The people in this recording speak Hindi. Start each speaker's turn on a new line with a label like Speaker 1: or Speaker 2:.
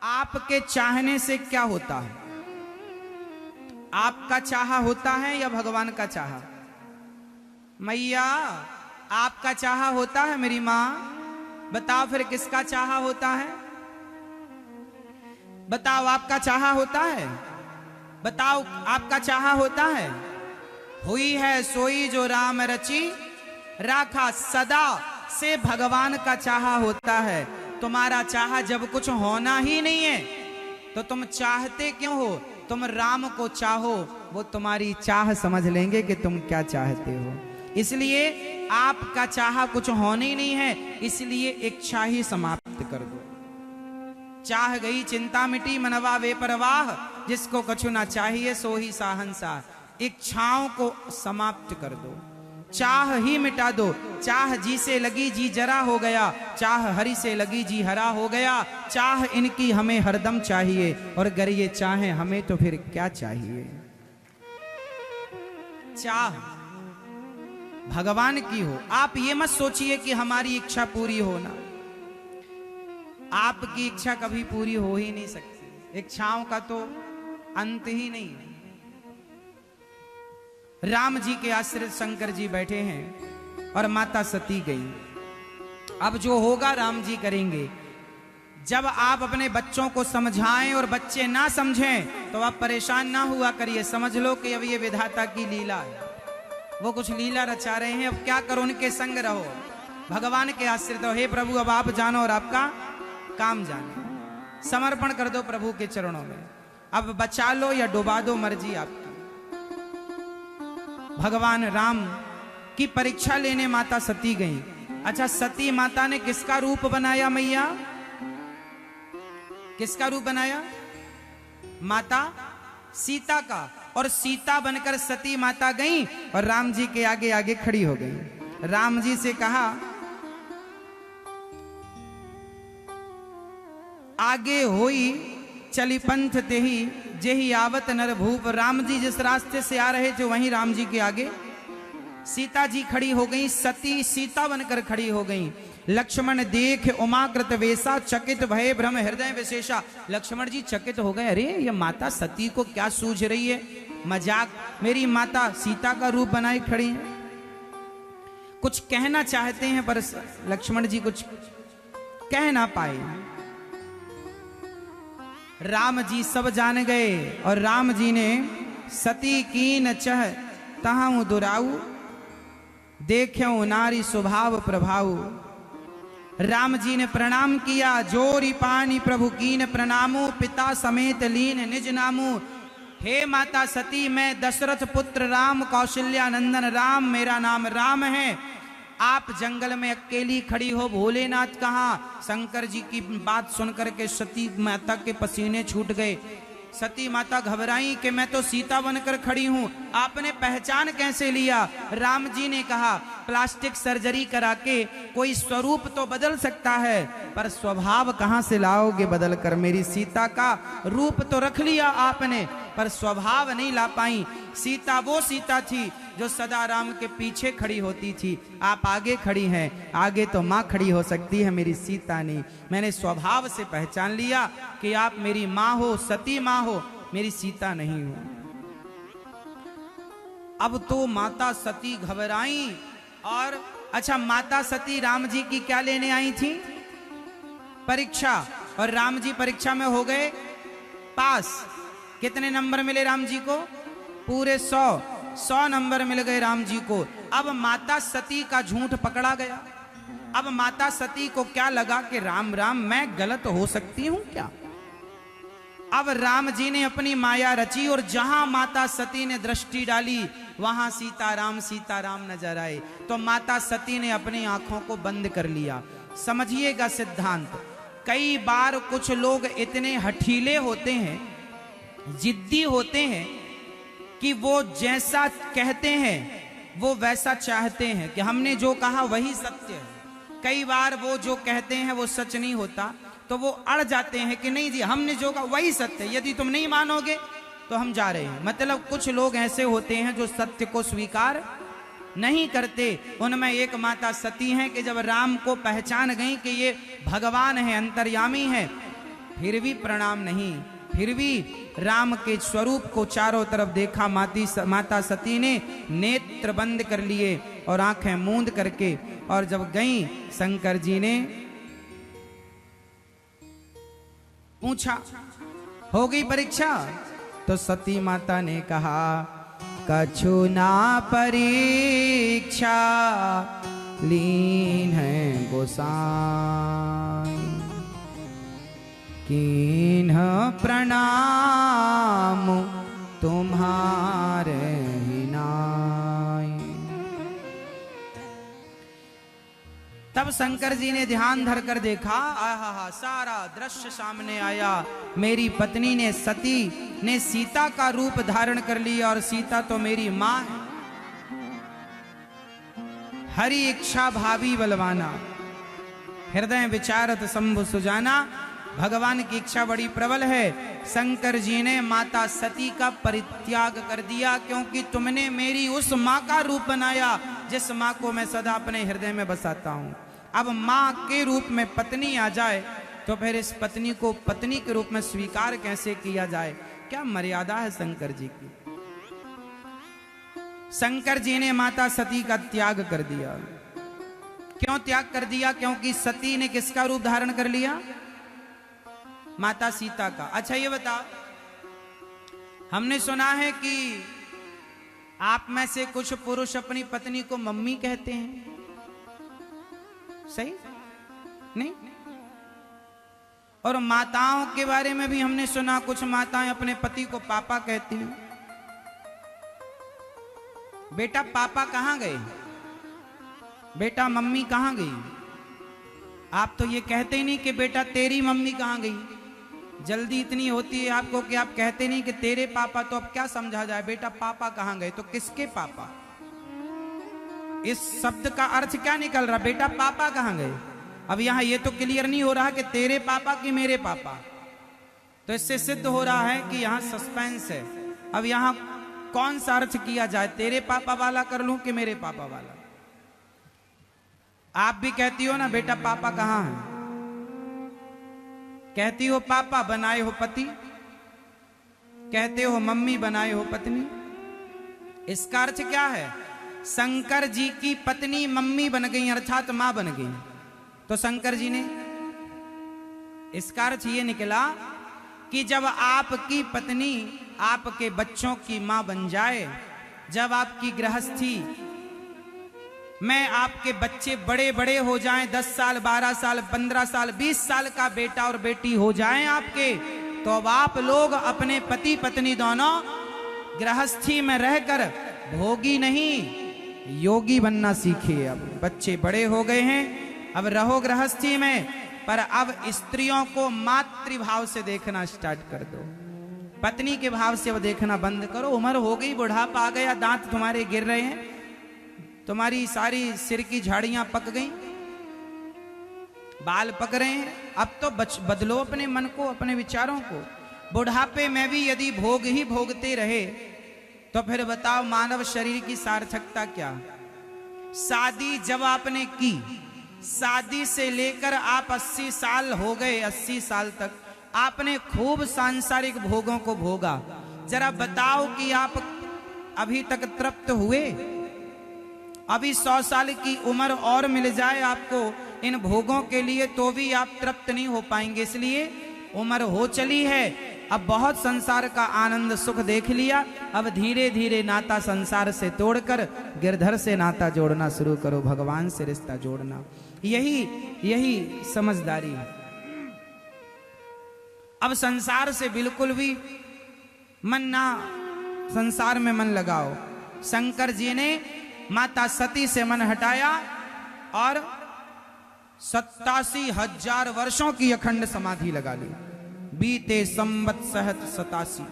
Speaker 1: आपके चाहने से क्या होता है? आपका चाहा होता है या भगवान का चाहा? मैया, आपका चाहा होता है मेरी माँ? बताओ फिर किसका चाहा होता है? बताओ आपका चाहा होता है? बताओ आपका चाहा होता है? हुई है सोई जो राम रची राखा, सदा से भगवान का चाहा होता है। तुम्हारा चाहा जब कुछ होना ही नहीं है तो तुम चाहते क्यों हो? तुम राम को चाहो, वो तुम्हारी चाह समझ लेंगे कि तुम क्या चाहते हो। इसलिए आपका चाहा कुछ होना ही नहीं है, इसलिए इच्छा ही समाप्त कर दो। चाह गई चिंता मिटी मनवा वे परवाह, जिसको कछु ना चाहिए सो ही साहंसाह। इच्छाओं को समाप्त कर दो, चाह ही मिटा दो। चाह जी से लगी जी जरा हो गया, चाह हरि से लगी जी हरा हो गया। चाह इनकी हमें हरदम चाहिए, और अगर ये चाहे हमें तो फिर क्या चाहिए? चाह भगवान की हो। आप ये मत सोचिए कि हमारी इच्छा पूरी होना, आपकी इच्छा कभी पूरी हो ही नहीं सकती। इच्छाओं का तो अंत ही नहीं है। राम जी के आश्रित शंकर जी बैठे हैं और माता सती गई। अब जो होगा राम जी करेंगे। जब आप अपने बच्चों को समझाएं और बच्चे ना समझें तो आप परेशान ना हुआ करिए, समझ लो कि अब ये विधाता की लीला है। वो कुछ लीला रचा रहे हैं, अब क्या करो, उनके संग रहो, भगवान के आश्रित हो। हे प्रभु, अब आप जानो और आपका काम जानो। समर्पण कर दो प्रभु के चरणों में। अब बचा लो या डुबा दो, मर्जी आपकी। भगवान राम की परीक्षा लेने माता सती गई। अच्छा, सती माता ने किसका रूप बनाया मैया? किसका रूप बनाया? माता सीता का। और सीता बनकर सती माता गई और राम जी के आगे आगे खड़ी हो गई। राम जी से कहा, आगे होई चली पंथ तेही जेही आवत नर भूप। राम जी जिस रास्ते से आ रहे थे वहीं राम जी के आगे सीता जी खड़ी हो गई। सती सीता बनकर खड़ी हो गई। लक्ष्मण देख उमाकृत वेशा, चकित भय भ्रम हृदय विशेषा। लक्ष्मण जी चकित हो गए, अरे ये माता सती को क्या सूझ रही है? मजाक, मेरी माता सीता का रूप बनाए खड़ी है। कुछ कहना चाहते हैं पर लक्ष्मण जी कुछ कह ना पाए। राम जी सब जान गए और राम जी ने सती कीन चह तहां दुराऊ, देख्यो नारी स्वभाव प्रभाऊ। राम जी ने प्रणाम किया, जोरी पानी प्रभु कीन प्रणामो, पिता समेत लीन निज नामू। हे माता सती, मैं दशरथ पुत्र राम, कौशल्या नंदन राम, मेरा नाम राम है। आप जंगल में अकेली खड़ी हो, भोलेनाथ कहाँ? शंकर जी की बात सुनकर के सती माता के पसीने छूट गए। सती माता घबराई कि मैं तो सीता बनकर खड़ी हूं, आपने पहचान कैसे लिया? राम जी ने कहा, प्लास्टिक सर्जरी करा के कोई स्वरूप तो बदल सकता है, पर स्वभाव कहां से लाओगे बदल कर? मेरी सीता का रूप तो रख लिया आपने, पर स्वभाव नहीं ला पाई। सीता वो सीता थी जो सदा राम के पीछे खड़ी होती थी। आप आगे खड़ी हैं, आगे तो माँ खड़ी हो सकती है, मेरी सीता नहीं। मैंने स्वभाव से पहचान लिया कि आप मेरी माँ हो, सती माँ हो, मेरी सीता नहीं हो। अब तो माता सती घबराई। और अच्छा, माता सती राम जी की क्या लेने आई थी? परीक्षा। और राम जी परीक्षा में हो गए पास। कितने नंबर मिले राम जी को? पूरे 100 नंबर मिल गए राम जी को। अब माता सती का झूठ पकड़ा गया। अब माता सती को क्या लगा कि राम राम, मैं गलत हो सकती हूं क्या? अब राम जी ने अपनी माया रची और जहां माता सती ने दृष्टि डाली वहां सीताराम नजर आए। तो माता सती ने अपनी आंखों को बंद कर लिया। समझिएगा सिद्धांत, कई बार कुछ लोग इतने हठीले होते हैं, जिद्दी होते हैं कि वो जैसा कहते हैं वो वैसा चाहते हैं कि हमने जो कहा वही सत्य है। कई बार वो जो कहते हैं वो सच नहीं होता, तो वो अड़ जाते हैं कि नहीं जी, हमने जो कहा वही सत्य है, यदि तुम नहीं मानोगे तो हम जा रहे हैं। मतलब कुछ लोग ऐसे होते हैं जो सत्य को स्वीकार नहीं करते। उनमें एक माता सती हैं कि जब राम को पहचान गई कि ये भगवान है, अंतर्यामी है, फिर भी प्रणाम नहीं, फिर भी राम के स्वरूप को चारों तरफ देखा। माता सती ने नेत्र बंद कर लिए और आंखें मूंद करके, और जब गई शंकर जी ने पूछा हो गई परीक्षा, तो सती माता ने कहा कछु ना परीक्षा लीन है गोसाई, कीन्ह प्रणाम तुम्हारे ही नाई। तब शंकर जी ने ध्यान धर कर देखा, आहा सारा दृश्य सामने आया। मेरी पत्नी ने सती ने सीता का रूप धारण कर लिया, और सीता तो मेरी मां है। हरि इच्छा भावी बलवाना, हृदय विचारत शंभु सुजाना। भगवान की इच्छा बड़ी प्रबल है। शंकर जी ने माता सती का परित्याग कर दिया, क्योंकि तुमने मेरी उस मां का रूप बनाया जिस मां को मैं सदा अपने हृदय में बसाता हूं। अब मां के रूप में पत्नी आ जाए तो फिर इस पत्नी को पत्नी के रूप में स्वीकार कैसे किया जाए? क्या मर्यादा है शंकर जी की। शंकर जी ने माता सती का त्याग कर दिया। क्यों त्याग कर दिया? क्योंकि सती ने किसका रूप धारण कर लिया? माता सीता का। अच्छा ये बताओ, हमने सुना है कि आप में से कुछ पुरुष अपनी पत्नी को मम्मी कहते हैं, सही नहीं? और माताओं के बारे में भी हमने सुना, कुछ माताएं अपने पति को पापा कहती हैं। बेटा पापा कहां गए? बेटा मम्मी कहां गई? आप तो ये कहते ही नहीं कि बेटा तेरी मम्मी कहां गई। जल्दी इतनी होती है आपको कि आप कहते नहीं कि तेरे पापा, तो अब क्या समझा जाए? बेटा पापा कहां गए? तो किसके पापा? इस शब्द का अर्थ क्या निकल रहा? बेटा पापा कहां गए? अब यहां ये तो क्लियर नहीं हो रहा कि तेरे पापा कि मेरे पापा। तो इससे सिद्ध हो रहा है कि यहां सस्पेंस है। अब यहां कौन सा अर्थ किया जाए? तेरे पापा वाला कर लूं कि मेरे पापा वाला? आप भी कहती हो ना बेटा पापा कहां है? कहती हो पापा, बनाए हो पति। कहते हो मम्मी, बनाए हो पत्नी। इसका अर्थ क्या है? शंकर जी की पत्नी मम्मी बन गई, अर्थात मां बन गई। तो शंकर जी ने, इसका अर्थ ये निकला कि जब आपकी पत्नी आपके बच्चों की मां बन जाए, जब आपकी गृहस्थी में आपके बच्चे बड़े बड़े हो जाएं, 10 साल 12 साल 15 साल 20 साल का बेटा और बेटी हो जाएं आपके, तो अब आप लोग अपने पति पत्नी दोनों गृहस्थी में रहकर भोगी नहीं योगी बनना सीखिए। अब बच्चे बड़े हो गए हैं, अब रहो गृहस्थी में, पर अब स्त्रियों को मातृभाव से देखना स्टार्ट कर दो। पत्नी के भाव से अब देखना बंद करो। उम्र हो गई, बुढ़ापा आ गया, दांत तुम्हारे गिर रहे हैं, तुम्हारी सारी सिर की झाड़ियां पक गई, बाल पक रहे हैं। अब तो बदलो अपने मन को, अपने विचारों को। बुढ़ापे में भी यदि भोग ही भोगते रहे तो फिर बताओ मानव शरीर की सार्थकता क्या? शादी जब आपने की, शादी से लेकर आप 80 साल हो गए, 80 साल तक आपने खूब सांसारिक भोगों को भोगा। जरा बताओ कि आप अभी तक तृप्त हुए? अभी 100 साल की उम्र और मिल जाए आपको इन भोगों के लिए तो भी आप तृप्त नहीं हो पाएंगे। इसलिए उम्र हो चली है, अब बहुत संसार का आनंद सुख देख लिया, अब धीरे धीरे नाता संसार से तोड़कर गिरधर से नाता जोड़ना शुरू करो, भगवान से रिश्ता जोड़ना। यही समझदारी है। अब संसार से बिल्कुल भी मन ना, संसार में मन लगाओ। शंकर जी ने माता सती से मन हटाया और 87,000 वर्षों की अखंड समाधि लगा ली। बीते संवत सहत 87।